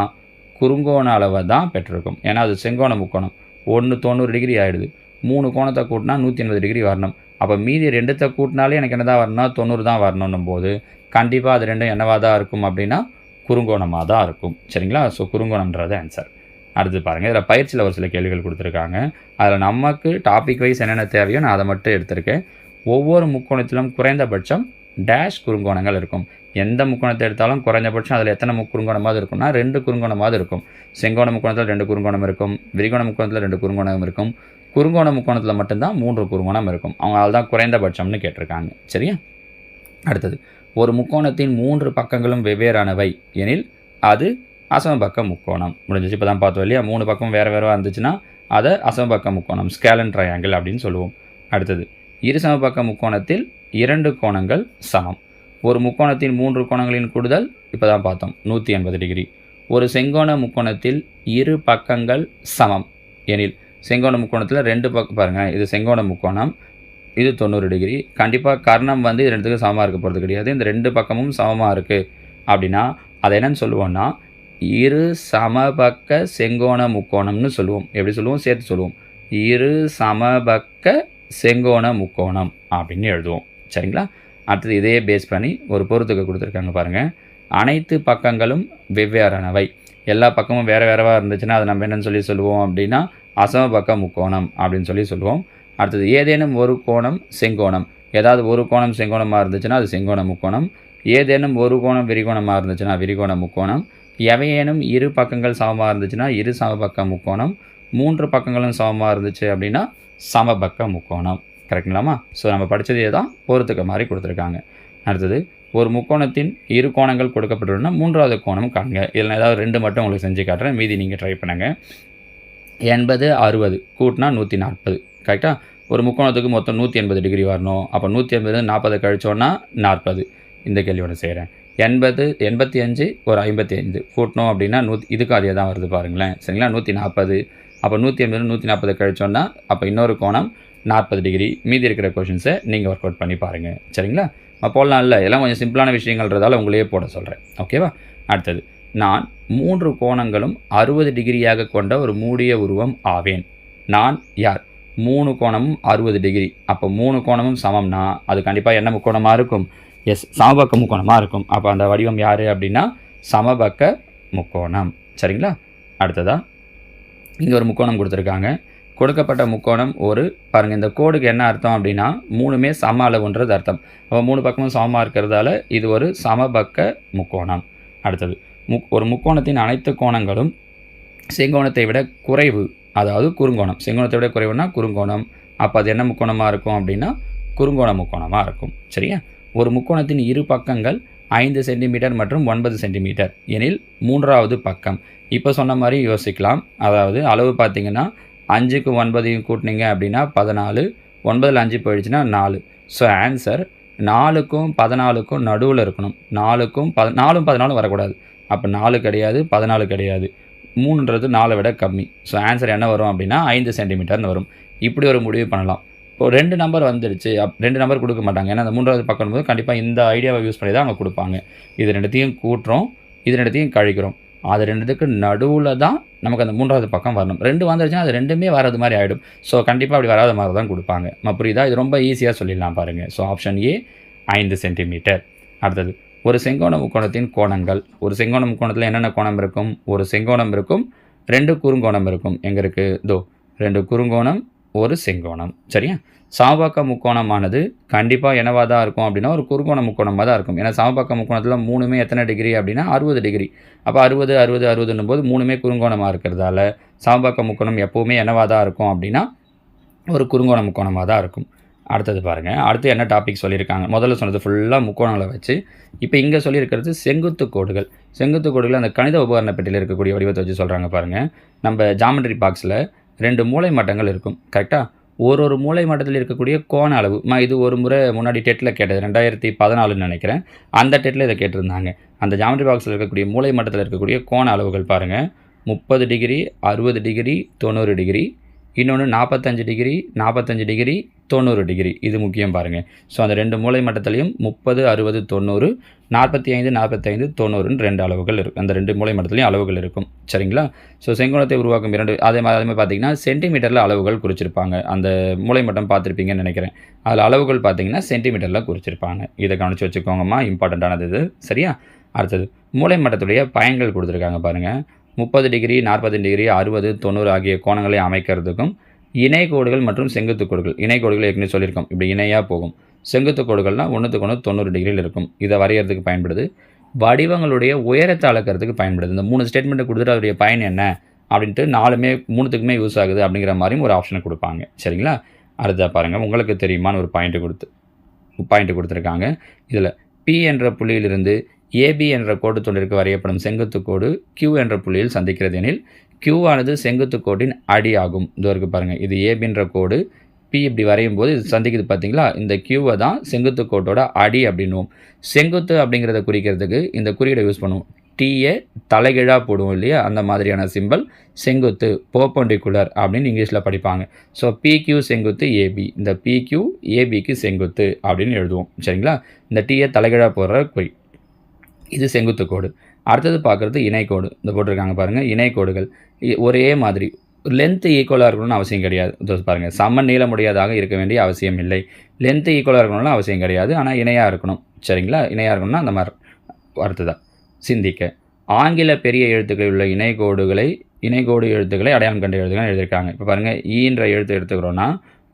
குறுங்கோண அளவை தான் பெற்றிருக்கும். ஏன்னா அது செங்கோண முக்கோணம். 1 90 டிகிரி ஆகிடுது. 3 கோணத்தை கூட்டினா 180 டிகிரி வரணும். அப்போ மீதி 2த்தை கூட்டினாலே எனக்கு என்ன தான் வரணும்னா 90 தான் வரணும் போது கண்டிப்பாக அது 2 என்னவாக தான் இருக்கும் அப்படின்னா குறுங்கோணமாக தான் இருக்கும். சரிங்களா? ஸோ குறுங்கோணம்ன்றது ஆன்சர். அடுத்து பாருங்கள், இதில் பயிற்சியில் ஒரு சில கேள்விகள் கொடுத்துருக்காங்க. அதில் நமக்கு டாபிக் வைஸ் என்னென்ன தேவையோ நான் அதை மட்டும் எடுத்திருக்கேன். ஒவ்வொரு முக்கோணத்திலும் குறைந்தபட்சம் டேஷ் குறுங்கோணங்கள் இருக்கும். எந்த முக்கோணத்தை எடுத்தாலும் குறைஞ்சபட்சம் அதில் எத்தனை குறுங்கோணமாவது இருக்கும்னா 2 குறுங்கோணமாவது இருக்கும். செங்கோண முக்கோணத்தில் 2 குறுங்கோணம் இருக்கும். விரிகோண முக்கோணத்தில் 2 குறுங்கோணம் இருக்கும். குறுங்கோண முக்கோணத்தில் மட்டும்தான் 3 குறுங்கோணம் இருக்கும். அவங்களால தான் குறைந்தபட்சம்னு கேட்டிருக்காங்க. சரியா? அடுத்தது, ஒரு முக்கோணத்தின் 3 பக்கங்களும் வெவ்வேறானவை எனில் அது அசமபக்க முக்கோணம். முடிஞ்சிச்சு. இப்போ தான் பார்த்தோம் இல்லையா? 3 பக்கம் வேறு வேறு இருந்துச்சுன்னா அதை அசமபக்க முக்கோணம், ஸ்கேலன் ட்ரையாங்கிள் அப்படின்னு சொல்லுவோம். அடுத்தது, இரு சமபக்க முக்கோணத்தில் 2 கோணங்கள் சமம். ஒரு முக்கோணத்தின் 3 கோணங்களின் கூடுதல் இப்போ தான் பார்த்தோம் 180 டிகிரி. ஒரு செங்கோண முக்கோணத்தில் 2 பக்கங்கள் சமம் எனில், செங்கோண முக்கோணத்தில் 2 பக்கம் பாருங்கள், இது செங்கோண முக்கோணம், இது 90 டிகிரி. கண்டிப்பாக கர்ணம் வந்து இது 2த்துக்கும் சமமாக இருக்க போகிறது கிடையாது. இந்த 2 பக்கமும் சமமாக இருக்குது அப்படின்னா அதை என்னன்னு சொல்லுவோம்னா இரு சமபக்க செங்கோண முக்கோணம்னு சொல்லுவோம். எப்படி சொல்லுவோம்? சேர்த்து சொல்லுவோம். இரு சமபக்க செங்கோண முக்கோணம் அப்படின்னு எழுதுவோம். சரிங்களா? அடுத்தது இதே பேஸ் பண்ணி ஒரு பொறுத்துக்கு கொடுத்துருக்காங்க பாருங்கள். அனைத்து பக்கங்களும் வெவ்வேறானவை. எல்லா பக்கமும் வேறு வேறவா இருந்துச்சுன்னா அது நம்ம என்னன்னு சொல்லி சொல்லுவோம் அப்படின்னா அசமபக்க முக்கோணம் அப்படின்னு சொல்லி சொல்லுவோம். அடுத்தது ஏதேனும் ஒரு கோணம் செங்கோணம். ஏதாவது ஒரு கோணம் செங்கோணமாக இருந்துச்சுன்னா அது செங்கோண முக்கோணம். ஏதேனும் ஒரு கோணம் விரிகோணமாக இருந்துச்சுன்னா விரிகோண முக்கோணம். எவையேனும் இரு பக்கங்கள் சமமாக இருந்துச்சுன்னா இரு சமபக்க முக்கோணம். 3 பக்கங்களும் சமமாக இருந்துச்சு அப்படின்னா சமபக்க முக்கோணம். கரெக்டுங்களாமா? ஸோ நம்ம படித்ததே தான் பொறுத்துக்க மாதிரி கொடுத்துருக்காங்க. அடுத்தது ஒரு முக்கோணத்தின் இரு கோணங்கள் கொடுக்கப்பட்டுள்ளன, 3வது கோணம் காண்க. இதில் ஏதாவது 2 மட்டும் உங்களுக்கு செஞ்சு காட்டுறேன், மீதி நீங்கள் ட்ரை பண்ணுங்கள். 80 60 கூட்டினா 140. கரெக்டாக? ஒரு முக்கோணத்துக்கு மொத்தம் 180 டிகிரி வரணும். அப்போ 180 40 கழிச்சோன்னா 40. இந்த கேள்வியோட செய்கிறேன். 80 85 ஒரு 55 கூட்டணும் அப்படின்னா இதுக்கும் அதே தான் வருது பாருங்களேன். சரிங்களா? 140. அப்போ 180 140 கழிச்சோன்னா அப்போ இன்னொரு கோணம் 40 டிகிரி. மீதி இருக்கிற கொஷின்ஸை நீங்கள் ஒர்க் அவுட் பண்ணி பாருங்கள். சரிங்களா? போடலாம் இல்லை, எல்லாம் கொஞ்சம் சிம்பிளான விஷயங்கள்ன்றதால உங்களையே போட சொல்கிறேன். ஓகேவா? அடுத்தது, நான் 3 கோணங்களும் 60 டிகிரியாக கொண்ட ஒரு மூடிய உருவம் ஆவேன். நான் யார்? 3 கோணமும் 60 டிகிரி. அப்போ 3 கோணமும் சமம்னா அது கண்டிப்பாக என்ன முக்கோணமாக இருக்கும்? எஸ், சமபக்க முக்கோணமாக இருக்கும். அப்போ அந்த வடிவம் யார் அப்படின்னா சமபக்க முக்கோணம். சரிங்களா? அடுத்ததாக இங்கே ஒரு முக்கோணம் கொடுத்துருக்காங்க. கொடுக்கப்பட்ட முக்கோணம் ஒரு பாருங்கள், இந்த கோடுக்கு என்ன அர்த்தம் அப்படின்னா 3மே சம அளவுன்றது அர்த்தம். அப்போ 3 பக்கமும் சமமாக இருக்கிறதால இது ஒரு சமபக்க முக்கோணம். அடுத்தது, ஒரு முக்கோணத்தின் அனைத்து கோணங்களும் செங்கோணத்தை விட குறைவு, அதாவது குறுங்கோணம். செங்கோணத்தை விட குறைவுனா குறுங்கோணம். அப்போ அது என்ன முக்கோணமாக இருக்கும் அப்படின்னா குறுங்கோண முக்கோணமாக இருக்கும். சரியா? ஒரு முக்கோணத்தின் இரு பக்கங்கள் 5 சென்டிமீட்டர் மற்றும் 9 சென்டிமீட்டர் எனில் 3வது பக்கம். இப்போ சொன்ன மாதிரி யோசிக்கலாம். அதாவது அளவு பார்த்தீங்கன்னா 5க்கு 9ஐயும் கூட்டினீங்க அப்படின்னா 14, 9ல் 5 போயிடுச்சுன்னா 4. ஸோ ஆன்சர் 4க்கும் 14க்கும் நடுவில் இருக்கணும். 4க்கும் 14 வரக்கூடாது. அப்போ 4 கிடையாது, 14 கிடையாது. 3ன்றது 4 விட கம்மி. ஸோ ஆன்சர் என்ன வரும் அப்படின்னா 5 சென்டிமீட்டர்னு வரும். இப்படி ஒரு முடிவு பண்ணலாம். இப்போது 2 நம்பர் வந்துடுச்சு, 2 நம்பர் கொடுக்க மாட்டாங்க. ஏன்னா அந்த 3வது பக்கம் போது கண்டிப்பாக இந்த ஐடியாவை யூஸ் பண்ணி தான் அவங்க கொடுப்பாங்க. இது 2த்தையும் கூட்டுறோம், இது 2த்தையும் கழிக்கிறோம். அது 2த்துக்கு நடுவில் தான் நமக்கு அந்த 3வது பக்கம் வரணும். 2 வந்துருச்சுன்னா அது 2மே வராது மாதிரி ஆகிடும். ஸோ கண்டிப்பாக அப்படி வராத மாதிரி தான் கொடுப்பாங்க. புரியுதா? இது ரொம்ப ஈஸியாக சொல்லிடலாம் பாருங்கள். So option A 5 centimetre. அடுத்தது, ஒரு செங்கோண முக்கோணத்தின் கோணங்கள். ஒரு செங்கோண முக்கோணத்தில் என்னென்ன கோணம் இருக்கும்? ஒரு செங்கோணம் இருக்கும், 2 குறுங்கோணம் இருக்கும். எங்கே இருக்குது? 2 குறுங்கோணம், ஒரு செங்கோணம். சரியா? சமபக்க முக்கோணமானது கண்டிப்பாக என்னவாக தான் இருக்கும் அப்படின்னா ஒரு குறுங்கோண முக்கோணமாக தான் இருக்கும். ஏன்னா சமபக்க முக்கோணத்தில் 3மே எத்தனை டிகிரி அப்படின்னா 60 டிகிரி. அப்போ 60 60 60 போது 3மே குறுங்கோணமாக இருக்கிறதால சமபக்க முக்கோணம் எப்போவுமே என்னவாக தான் இருக்கும் அப்படின்னா ஒரு குறுங்கோண முக்கோணமாக தான் இருக்கும். அடுத்தது பாருங்கள், அடுத்து என்ன டாபிக் சொல்லியிருக்காங்க. முதல்ல சொன்னது ஃபுல்லாக முக்கோணங்களை வச்சு. இப்போ இங்கே சொல்லியிருக்கிறது செங்குத்து கோடுகள். செங்குத்து கோடுகள் அந்த கணித உபகரண பெட்டியில் இருக்கக்கூடிய வடிவத்தை வச்சு சொல்கிறாங்க பாருங்கள். நம்ம ஜாமெட்ரி பாக்ஸில் 2 மூலை மட்டங்கள் இருக்கும். கரெக்டாக? ஒரு மூலை மட்டத்தில் இருக்கக்கூடிய கோண அளவு. இது ஒரு முறை முன்னாடி டெட்டில் கேட்டது, 2014 நினைக்கிறேன். அந்த டெட்டில் இதை கேட்டிருந்தாங்க. அந்த ஜாமெட்ரி பாக்ஸில் இருக்கக்கூடிய மூலை மட்டத்தில் இருக்கக்கூடிய கோண அளவுகள் பாருங்கள். 30 டிகிரி, 60 டிகிரி, 90 டிகிரி. இன்னொன்று 45 டிகிரி, 45 டிகிரி, 90 டிகிரி. இது முக்கியம் பாருங்கள். ஸோ அந்த 2 மூலை மட்டத்துலையும் 30 60 90 45 45 90ன்னு 2 அளவுகள் இருக்கும். அந்த 2 மூலை மட்டத்துலையும் அளவுகள் இருக்கும். சரிங்களா? ஸோ செங்கோணத்தை உருவாக்கும் 2 அதே மாதிரி பார்த்தீங்கன்னா சென்டிமீட்டரில் அளவுகள் குறிச்சிருப்பாங்க. அந்த மூலை மட்டம் பார்த்துருப்பீங்கன்னு நினைக்கிறேன். அதில் அளவுகள் பார்த்தீங்கன்னா சென்டிமீட்டரில் குறிச்சிருப்பாங்க. இதை கவனித்து வச்சுக்கோங்கம்மா, இம்பார்ட்டண்ட்டானது இது. சரியா? அடுத்தது, மூலை மட்டத்துடைய பயன்கள் கொடுத்துருக்காங்க பாருங்கள். 30 டிகிரி, 40 டிகிரி, 60 90 ஆகிய கோணங்களை அமைக்கிறதுக்கும் இணை கோடுகள் மற்றும் செங்குத்து கோடுகள். இணை கோடுகள் ஏற்கனவே சொல்லியிருக்கோம், இப்படி இணையாக போகும். செங்குத்து கோடுகள்னால் 1க்கு 1 90 டிகிரியில் இருக்கும். இதை வரைகிறதுக்கு பயன்படுது. வடிவங்களுடைய உயரத்தை அளக்கிறதுக்கு பயன்படுது. இந்த 3 ஸ்டேட்மெண்ட்டை கொடுத்துட்டு அதோடைய பயன் என்ன அப்படின்ட்டு 3த்துக்குமே யூஸ் ஆகுது அப்படிங்கிற மாதிரியும் ஒரு ஆப்ஷனை கொடுப்பாங்க. சரிங்களா? அடுத்ததாக பாருங்கள், உங்களுக்கு தெரியுமான்னு ஒரு பாயிண்ட் கொடுத்துருக்காங்க. இதில் P என்ற புள்ளியிலிருந்து AB என்ற கோடு தொண்டிற்கு வரையப்படும் செங்குத்து கோடு Q என்ற புள்ளியில் சந்திக்கிறது எனில் Q ஆனது செங்குத்து கோட்டின் அடி ஆகும். இதற்கு பாருங்கள், இது ஏபின்ற கோடு, P இப்படி வரையும் போது இது சந்திக்குது பார்த்தீங்களா? இந்த Qவை தான் செங்குத்து கோட்டோட அடி அப்படின்னுவோம். செங்குத்து அப்படிங்கிறத குறிக்கிறதுக்கு இந்த குறியீடை யூஸ் பண்ணுவோம். டீயை தலைகீழாக போடுவோம் இல்லையா? அந்த மாதிரியான சிம்பிள் செங்குத்து, பெர்பெண்டிகுலர் அப்படின்னு இங்கிலீஷில் படிப்பாங்க. ஸோ PQ செங்குத்து AB, இந்த PQ ABக்கு செங்குத்து அப்படின்னு எழுதுவோம். சரிங்களா? இந்த டீயை தலைகீழாக போடுற குறி, இது செங்குத்து கோடு. அடுத்தது பார்க்குறது இணைக்கோடு. இந்த போட்டிருக்காங்க பாருங்கள். இணைக்கோடுகள் ஒரே மாதிரி லென்த்து ஈக்குவலாக இருக்கணும்னு அவசியம் கிடையாது. பாருங்கள், சம நீளமுடையதாக இருக்க வேண்டிய அவசியம் இல்லை. லென்த்து ஈக்குவலாக இருக்கணும்னு அவசியம் கிடையாது. ஆனால் இணையாக இருக்கணும். சரிங்களா? இணையாக இருக்கணும்னா அந்த மாதிரி. அடுத்ததான் சிந்திக்க. ஆங்கில பெரிய எழுத்துக்களில் உள்ள இணைகோடு எழுத்துக்களை அடையாளம் கண்ட எழுத்துக்கள் எழுதியிருக்காங்க. இப்போ பாருங்கள், ஈன்ற எழுத்து எடுத்துக்கிறோன்னா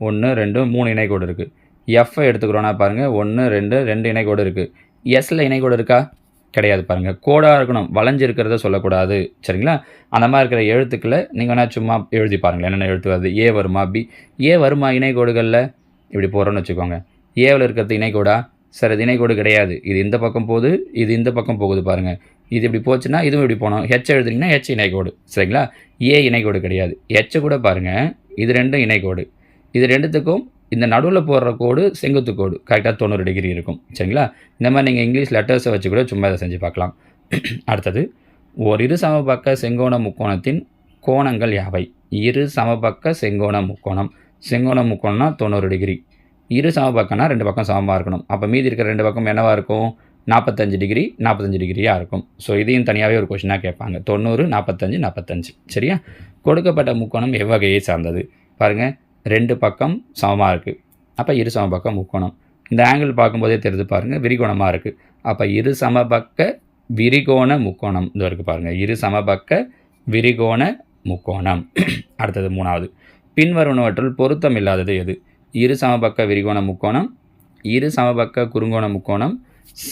1 2 3 இணைகோடு இருக்குது. எஃப்ஐ எடுத்துக்கிறோன்னா பாருங்கள் 1 2 2 இணைகோடு இருக்குது. எஸ்ஸில் இணைகோடு இருக்கா? கிடையாது. பாருங்கள், கோடாக இருக்கணும், வளைஞ்சிருக்கிறத சொல்லக்கூடாது. சரிங்களா? அந்த மாதிரி இருக்கிற எழுத்துக்களை நீங்கள் வேணால் சும்மா எழுதி பாருங்கள், என்னென்ன எழுத்து வருது. ஏ வருமா, பி ஏ வருமா இணைகோடுகளில்? இப்படி போகிறோன்னு வச்சுக்கோங்க. ஏவில் இருக்கிறது இணைகோடா? சார் இது இணைகோடு கிடையாது. இது இந்த பக்கம் போகுது, இது இந்த பக்கம் போகுது. பாருங்கள், இது இப்படி போச்சுன்னா இதுவும் இப்படி போகணும். ஹெச் எழுதுனீங்கன்னா ஹெச் இணைகோடு. சரிங்களா? ஏ இணைகோடு கிடையாது. ஹெச் கூட பாருங்கள், இது ரெண்டும் இணைகோடு. இது ரெண்டுத்துக்கும் இந்த நடுவில் போடுற கோடு செங்குத்து கோடு கரெக்டாக 90 டிகிரி இருக்கும். சரிங்களா? இந்த மாதிரி நீங்கள் இங்கிலீஷ் லெட்டர்ஸை வச்சு கூட சும்மா இதை செஞ்சு பார்க்கலாம். அடுத்தது, ஒரு இரு சமபக்க செங்கோண முக்கோணத்தின் கோணங்கள் யாவை? இரு சமபக்க செங்கோண முக்கோணம். செங்கோண முக்கோணம்னா 90 டிகிரி. இரு சமபக்கம்னா 2 பக்கம் சமமாக இருக்கணும். அப்போ மீதி இருக்கிற 2 பக்கம் என்னவாக இருக்கும்? 45 டிகிரி 45 டிகிரியாக இருக்கும். ஸோ இதையும் தனியாகவே ஒரு கொஷினாக கேட்பாங்க. 90 45 45. சரியா? கொடுக்கப்பட்ட முக்கோணம் எவ்வகையை சார்ந்தது? பாருங்கள், 2 பக்கம் சமமாக இருக்குது. அப்போ இரு சமபக்க முக்கோணம். இந்த ஆங்கிள் பார்க்கும்போதே தெரிஞ்சு பாருங்கள், விரிகோணமாக இருக்குது. அப்போ இரு சமபக்க விரிகோண முக்கோணம் இது இருக்குது. பாருங்கள், இரு சமபக்க விரிகோண முக்கோணம். அடுத்தது 3வது, பின்வருவனவற்றுள் பொருத்தம் இல்லாதது எது? இரு சமபக்க விரிகோண முக்கோணம், இரு சமபக்க குறுங்கோண முக்கோணம்,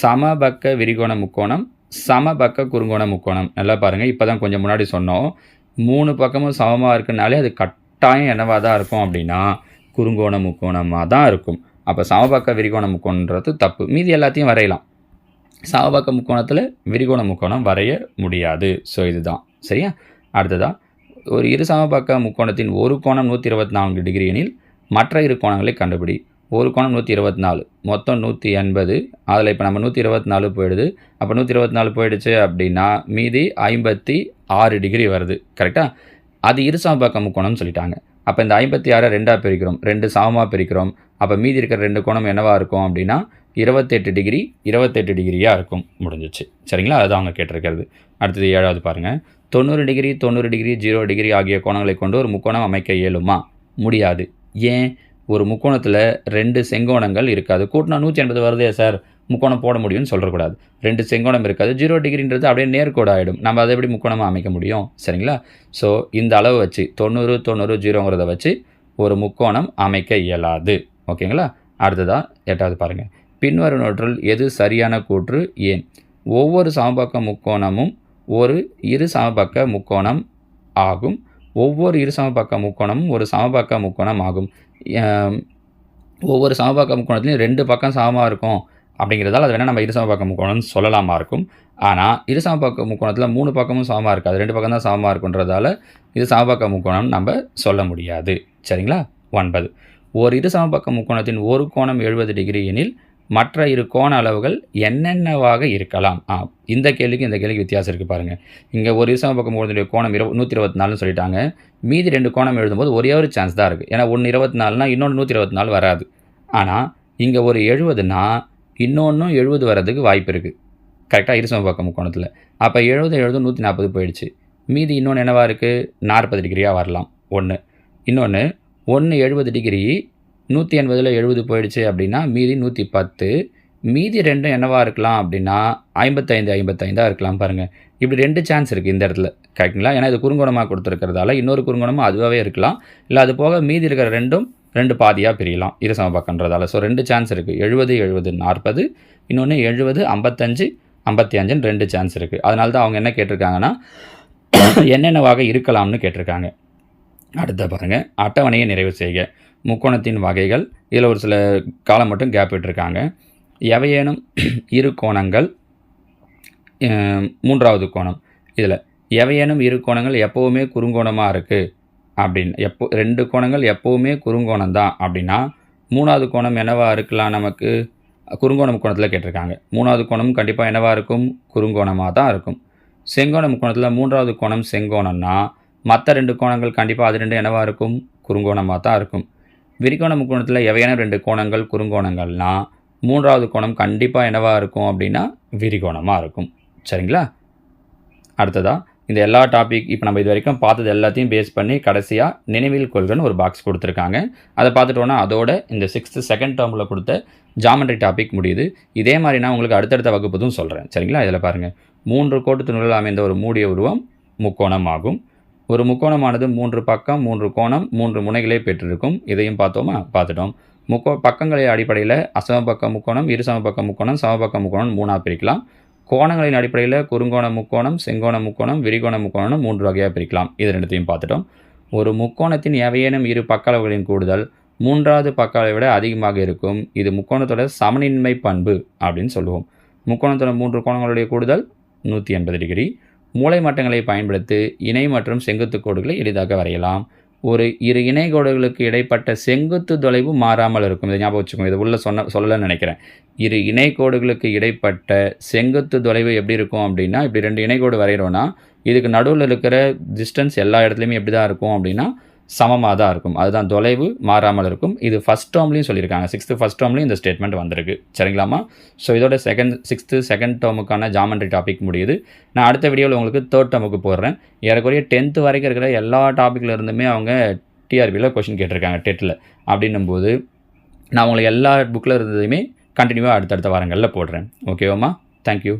சமபக்க விரிகோண முக்கோணம், சமபக்க குறுங்கோண முக்கோணம். நல்லா பாருங்கள், இப்போ தான் கொஞ்சம் முன்னாடி சொன்னோம், 3 பக்கமும் சமமாக இருக்குனாலே அது கட்டாயம் என்னவாக தான் இருக்கும் அப்படின்னா குறுங்கோண முக்கோணமாக தான் இருக்கும். அப்போ சமபக்க விரிகோண முக்கோணன்றது தப்பு. மீதி எல்லாத்தையும் வரையலாம். சமபக்க முக்கோணத்தில் விரிகோண முக்கோணம் வரைய முடியாது. ஸோ இதுதான் சரியா? அடுத்ததான், ஒரு இரு சமபக்க முக்கோணத்தின் ஒரு கோணம் 124 டிகிரி எனில் மற்ற இரு கோணங்களை கண்டுபிடி. ஒரு கோணம் 124, மொத்தம் 180. அதில் இப்போ நம்ம 124 போயிடுது. அப்போ 124 போயிடுச்சு அப்படின்னா மீதி 56 டிகிரி வருது. கரெக்டாக? அது இரு சமபக்க முக்கோணம்னு சொல்லிட்டாங்க. அப்போ இந்த 56 2ஆக பிரிக்கிறோம், 2 சமமாக பிரிக்கிறோம். அப்போ மீதி இருக்கிற 2 கோணம் என்னவாக இருக்கும் அப்படின்னா 28 டிகிரி 28 டிகிரியாக இருக்கும். முடிஞ்சிச்சு. சரிங்களா? அதுதான் அவங்க கேட்டிருக்கிறது. அடுத்தது 7வது பாருங்கள், 90 டிகிரி 90 டிகிரி 0 டிகிரி ஆகிய கோணங்களை கொண்டு ஒரு முக்கோணம் அமைக்க இயலுமா? முடியாது. ஏன்? ஒரு முக்கோணத்தில் 2 செங்கோணங்கள் இருக்காது. கூட்டினா 180 வருதே சார், முக்கோணம் போட முடியும்னு சொல்லக்கூடாது. 2 செங்கோணம் இருக்காது. 0 டிகிரின்றது அப்படியே நேர்கோடு ஆகிடும். நம்ம அதை எப்படி முக்கோணமாக அமைக்க முடியும்? சரிங்களா? ஸோ இந்த அளவு வச்சு 90 90 0ங்கிறத வச்சு ஒரு முக்கோணம் அமைக்க இயலாது. ஓகேங்களா? அடுத்ததாக 8வது பாருங்கள், பின்வருவனவற்றுள் எது சரியான கூற்று? ஏன்? ஒவ்வொரு சமபக்க முக்கோணமும் ஒரு இரு சமபக்க முக்கோணம் ஆகும். ஒவ்வொரு இரு சமபக்க முக்கோணமும் ஒரு சமபக்க முக்கோணம் ஆகும். ஒவ்வொரு சமபக்க முக்கோணத்துலையும் 2 பக்கம் சமமாக இருக்கும் அப்படிங்கிறதால அது வேணால் நம்ம இரு சமபக்க முக்கோணம்னு சொல்லலாமா இருக்கும். ஆனால் இரு சமபக்க முக்கோணத்தில் 3 பக்கமும் சமமாக இருக்காது, 2 பக்கம் தான் சமமாக இருக்குன்றதால இது சமபக்க முக்கோணம் நம்ம சொல்ல முடியாது. சரிங்களா? 9, ஒரு இரு சமபக்க முக்கோணத்தின் ஒரு கோணம் 70 டிகிரி எனில் மற்ற இரு கோண அளவுகள் என்னென்னவாக இருக்கலாம்? இந்த கேள்விக்கு இந்த கேள்விக்கு வித்தியாசம் இருக்குது பாருங்கள். இங்கே ஒரு இரு சமபக்க முக்கோணத்துடைய கோணம் 124ன்னு சொல்லிட்டாங்க. மீதி 2 கோணம் எழுதும்போது ஒரே ஒரு சான்ஸ் தான் இருக்குது. ஏன்னா ஒன்று 24னா இன்னொன்று 124 வராது. ஆனால் இங்கே ஒரு 70னா இன்னொன்றும் 70 வர்றதுக்கு வாய்ப்பு இருக்குது. கரெக்டாக இரு சமபக்க முக்கோணத்தில். அப்போ 70 140 போயிடுச்சு. மீதி இன்னொன்று என்னவாக இருக்குது? 40 டிகிரியாக வரலாம். ஒன்று. இன்னொன்று 70 டிகிரி 180ல் 70 போயிடுச்சு அப்படின்னா மீதி 110. மீதி 2 என்னவாக இருக்கலாம் அப்படின்னா 55 இருக்கலாம். பாருங்கள், இப்படி 2 சான்ஸ் இருக்குது இந்த இடத்துல. கரெக்டுங்களா? ஏன்னா இது குறுங்கோணமாக கொடுத்துருக்கிறதால இன்னொரு குறுங்கோணமாக அதுவாகவே இருக்கலாம். இல்லை அது போக மீதி இருக்கிற 2 பாதியாக பிரியலாம் இரு சமபக்கன்றதால. ஸோ 2 சான்ஸ் இருக்குது. 70 40, இன்னொன்று 70 55 55ன்னு 2 சான்ஸ் இருக்குது. அதனால தான் அவங்க என்ன கேட்டிருக்காங்கன்னா என்னென்னவாக இருக்கலாம்னு கேட்டிருக்காங்க. அடுத்த பாருங்கள், அட்டவணையை நிறைவு செய்க. முக்கோணத்தின் வகைகள். இதில் ஒரு சில காலம் மட்டும் கேப் விட்டுருக்காங்க. எவையேனும் இரு கோணங்கள் 3வது கோணம். இதில் எவையேனும் இரு கோணங்கள் எப்போவுமே குறுங்கோணமாக இருக்குது அப்படின்னு 2 கோணங்கள் எப்போவுமே குறுங்கோணம் தான் அப்படின்னா 3வது கோணம் என்னவாக இருக்கலாம்? நமக்கு குறுங்கோண முக்கோணத்தில் கேட்டிருக்காங்க. 3வது கோணம் கண்டிப்பாக என்னவாக இருக்கும்? குறுங்கோணமாக தான் இருக்கும். செங்கோண முக்கோணத்தில் 3வது கோணம் செங்கோணம்னா மற்ற 2 கோணங்கள் கண்டிப்பாக அது 2 என்னவாக இருக்கும்? குறுங்கோணமாக தான் இருக்கும். விரிகோண முக்கோணத்தில் எவையான 2 கோணங்கள் குறுங்கோணங்கள்னால் 3வது கோணம் கண்டிப்பாக என்னவாக இருக்கும் அப்படின்னா விரிகோணமாக இருக்கும். சரிங்களா? அடுத்ததாக இந்த எல்லா டாபிக் இப்போ நம்ம இது வரைக்கும் பார்த்தது எல்லாத்தையும் பேஸ் பண்ணி கடைசியாக நினைவில் கொள்கன்னு ஒரு பாக்ஸ் கொடுத்துருக்காங்க. அதை பார்த்துட்டோன்னா அதோட இந்த 6th செகண்ட் டேர்மில் கொடுத்த ஜாமெட்ரி டாபிக் முடியுது. இதே மாதிரி நான் உங்களுக்கு அடுத்தடுத்த வகுப்புதும் சொல்கிறேன். சரிங்களா? இதில் பாருங்கள், 3 கோட்டுத் துண்டுகள் அமைந்த ஒரு மூடிய உருவம் முக்கோணம் ஆகும். ஒரு முக்கோணமானது 3 பக்கம் 3 கோணம் 3 முனைகளை பெற்றிருக்கும். இதையும் பார்த்தோமா? பார்த்துட்டோம். பக்கங்களின் அடிப்படையில் அசமபக்க முக்கோணம், இருசமபக்க முக்கோணம், சமபக்க முக்கோணம் 3ஆக பிரிக்கலாம். கோணங்களின் அடிப்படையில் குறுங்கோண முக்கோணம், செங்கோண முக்கோணம், விரிகோண முக்கோணம் 3 வகையாக பிரிக்கலாம். இது ரெண்டுத்தையும் பார்த்துட்டோம். ஒரு முக்கோணத்தின் எவையேனும் இரு பக்க அளவுகளின் கூடுதல் 3வது பக்க அளவை விட அதிகமாக இருக்கும். இது முக்கோணத்தோட சமநின்மை பண்பு அப்படின்னு சொல்லுவோம். முக்கோணத்தோட 3 கோணங்களுடைய கூடுதல் 180 டிகிரி. மூலை மட்டங்களை பயன்படுத்தி இணை மற்றும் செங்குத்து கோடுகளை எளிதாக வரையலாம். ஒரு இரு இணை கோடுகளுக்கு இடைப்பட்ட செங்குத்து தொலைவு மாறாமல் இருக்கும். இதை ஞாபகம் வச்சுக்கோங்க. இது உள்ள சொல்லலன்னு நினைக்கிறேன். இரு இணை கோடுகளுக்கு இடைப்பட்ட செங்குத்து தொலைவு எப்படி இருக்கும் அப்படின்னா, இப்படி 2 இணை கோடு வரைகிறோன்னா இதுக்கு நடுவில் இருக்கிற டிஸ்டன்ஸ் எல்லா இடத்துலையுமே எப்படி தான் இருக்கும் அப்படின்னா சமமாக தான் இருக்கும். அதுதான் தொலைவு மாறாமல் இருக்கும். இது ஃபஸ்ட் டேர்ம்லையும் சொல்லியிருக்காங்க. 6th ஃபஸ்ட் டேர்ம்லையும் இந்த ஸ்டேட்மெண்ட் வந்திருக்கு. சரிங்களாமா? ஸோ இதோட 6th செகண்ட் டேர்முக்கான ஜாமெண்ட்ரி டாபிக் முடியுது. நான் அடுத்த வீடியோவில் உங்களுக்கு 3rd டேர்முக்கு போடுறேன். ஏறக்குறைய 10th வரைக்கும் இருக்கிற எல்லா டாப்பிக்கில் இருந்துமே அவங்க டிஆர்பியில் கொஷின் கேட்டிருக்காங்க டெட்டில். அப்படின்னும்போது நான் உங்களுக்கு எல்லா புக்கில் இருந்ததையுமே கண்டினியூவாக அடுத்தடுத்த வாரங்களில் போடுறேன். ஓகேவாம்மா? தேங்க்யூ.